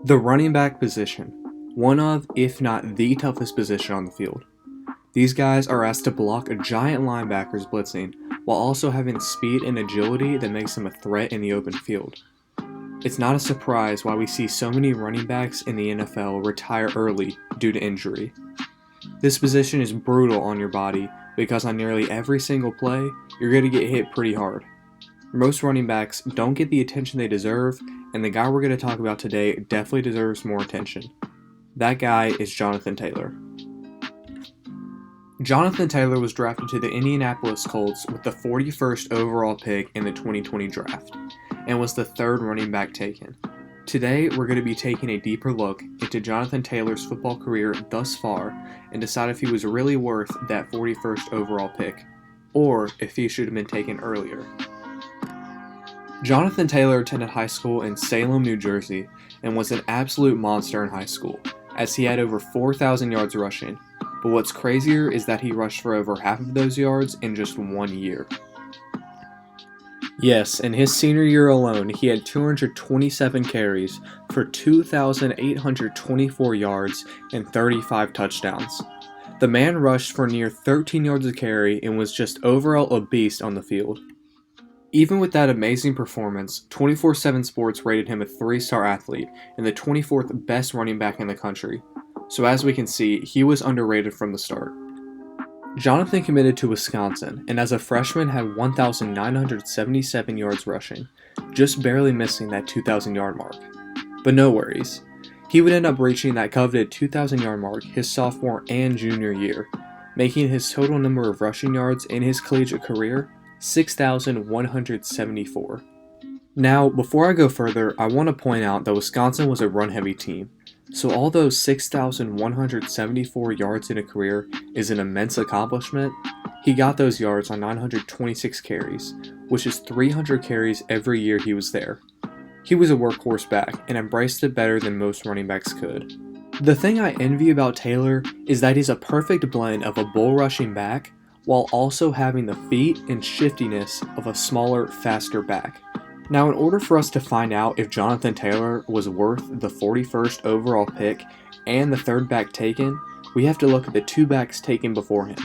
The running back position, one of, if not the toughest position on the field. These guys are asked to block a giant linebacker's blitzing while also having the speed and agility that makes them a threat in the open field. It's not a surprise why we see so many running backs in the NFL retire early due to injury. This position is brutal on your body because on nearly every single play, you're going to get hit pretty hard. Most running backs don't get the attention they deserve, and the guy we're going to talk about today definitely deserves more attention. That guy is Johnathan Taylor. Johnathan Taylor was drafted to the Indianapolis Colts with the 41st overall pick in the 2020 draft, and was the third running back taken. Today, we're going to be taking a deeper look into Johnathan Taylor's football career thus far and decide if he was really worth that 41st overall pick, or if he should have been taken earlier. Johnathan Taylor attended high school in Salem, New Jersey, and was an absolute monster in high school, as he had over 4,000 yards rushing, but what's crazier is that he rushed for over half of those yards in just 1 year. Yes, in his senior year alone, he had 227 carries for 2,824 yards and 35 touchdowns. The man rushed for near 13 yards a carry and was just overall a beast on the field. Even with that amazing performance, 24/7 Sports rated him a 3-star athlete and the 24th best running back in the country. So as we can see, he was underrated from the start. Johnathan committed to Wisconsin, and as a freshman had 1,977 yards rushing, just barely missing that 2,000-yard mark. But no worries. He would end up reaching that coveted 2,000-yard mark his sophomore and junior year, making his total number of rushing yards in his collegiate career 6,174. Now, before I go further, I want to point out that Wisconsin was a run-heavy team, so although 6,174 yards in a career is an immense accomplishment, he got those yards on 926 carries, which is 300 carries every year he was there. He was a workhorse back and embraced it better than most running backs could. The thing I envy about Taylor is that he's a perfect blend of a bull-rushing back while also having the feet and shiftiness of a smaller, faster back. Now, in order for us to find out if Johnathan Taylor was worth the 41st overall pick and the third back taken, we have to look at the two backs taken before him,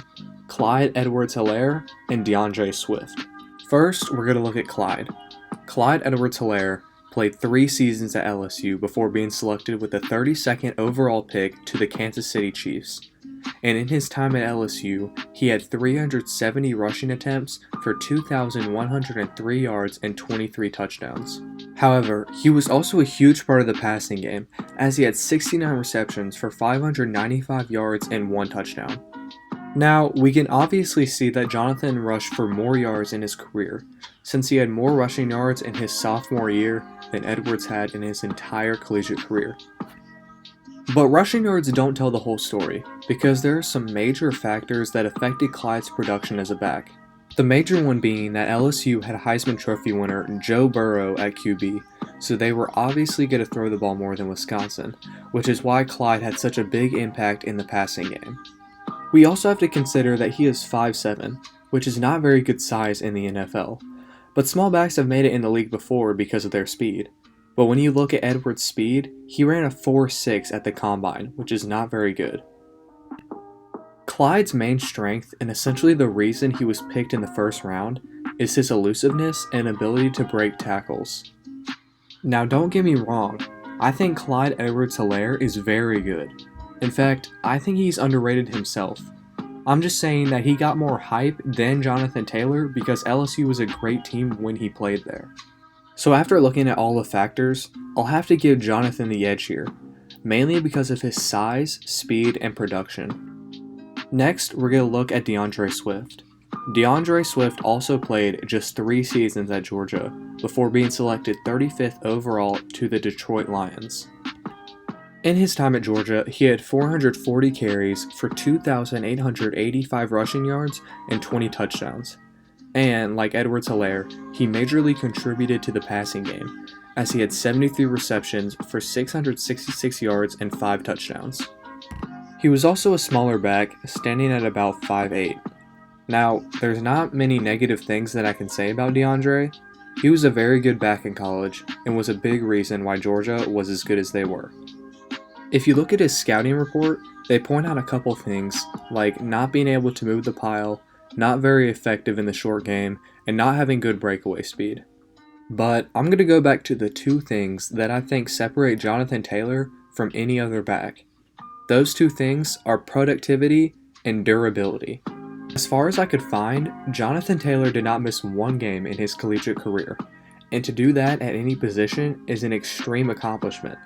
Clyde Edwards-Helaire and Deandre Swift. First, we're going to look at Clyde. Clyde Edwards-Helaire played 3 seasons at LSU before being selected with the 32nd overall pick to the Kansas City Chiefs. And in his time at LSU, he had 370 rushing attempts for 2,103 yards and 23 touchdowns. However, he was also a huge part of the passing game, as he had 69 receptions for 595 yards and 1 touchdown. Now, we can obviously see that Johnathan rushed for more yards in his career, since he had more rushing yards in his sophomore year than Edwards had in his entire collegiate career. But rushing yards don't tell the whole story, because there are some major factors that affected Clyde's production as a back. The major one being that LSU had Heisman Trophy winner Joe Burrow at QB, so they were obviously going to throw the ball more than Wisconsin, which is why Clyde had such a big impact in the passing game. We also have to consider that he is 5'7", which is not very good size in the NFL, but small backs have made it in the league before because of their speed. But when you look at Edwards' speed, he ran a 4.6 at the combine, which is not very good. Clyde's main strength, and essentially the reason he was picked in the first round, is his elusiveness and ability to break tackles. Now don't get me wrong, I think Clyde Edwards-Helaire is very good. In fact, I think he's underrated himself. I'm just saying that he got more hype than Johnathan Taylor because LSU was a great team when he played there. So after looking at all the factors, I'll have to give Johnathan the edge here, mainly because of his size, speed, and production. Next, we're going to look at Deandre Swift. Deandre Swift also played just 3 seasons at Georgia before being selected 35th overall to the Detroit Lions. In his time at Georgia, he had 440 carries for 2,885 rushing yards and 20 touchdowns. And, like Edwards-Helaire, he majorly contributed to the passing game, as he had 73 receptions for 666 yards and 5 touchdowns. He was also a smaller back, standing at about 5'8". Now, there's not many negative things that I can say about Deandre, He was a very good back in college and was a big reason why Georgia was as good as they were. If you look at his scouting report, they point out a couple things, like not being able to move the pile, not very effective in the short game, and not having good breakaway speed. But I'm going to go back to the two things that I think separate Johnathan Taylor from any other back. Those two things are productivity and durability. As far as I could find, Johnathan Taylor did not miss one game in his collegiate career, and to do that at any position is an extreme accomplishment.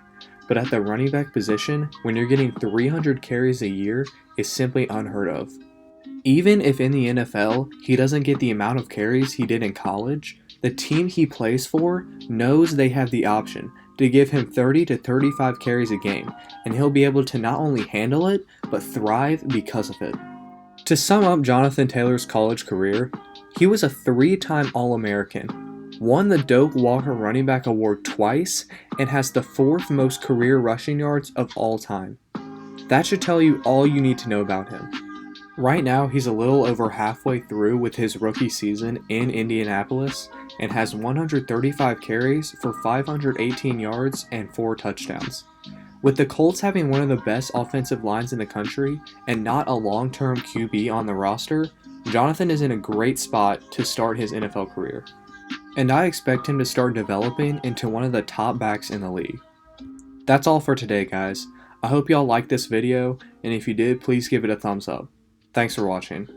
But at the running back position, when you're getting 300 carries a year, is simply unheard of. Even if in the NFL he doesn't get the amount of carries he did in college, the team he plays for knows they have the option to give him 30 to 35 carries a game, and he'll be able to not only handle it, but thrive because of it. To sum up Johnathan Taylor's college career, he was a 3-time All-American, won the Doak Walker Running Back Award twice, and has the 4th most career rushing yards of all time. That should tell you all you need to know about him. Right now, he's a little over halfway through with his rookie season in Indianapolis and has 135 carries for 518 yards and 4 touchdowns. With the Colts having one of the best offensive lines in the country and not a long-term QB on the roster, Johnathan is in a great spot to start his NFL career. And I expect him to start developing into one of the top backs in the league. That's all for today, guys. I hope y'all liked this video, and if you did, please give it a thumbs up. Thanks for watching.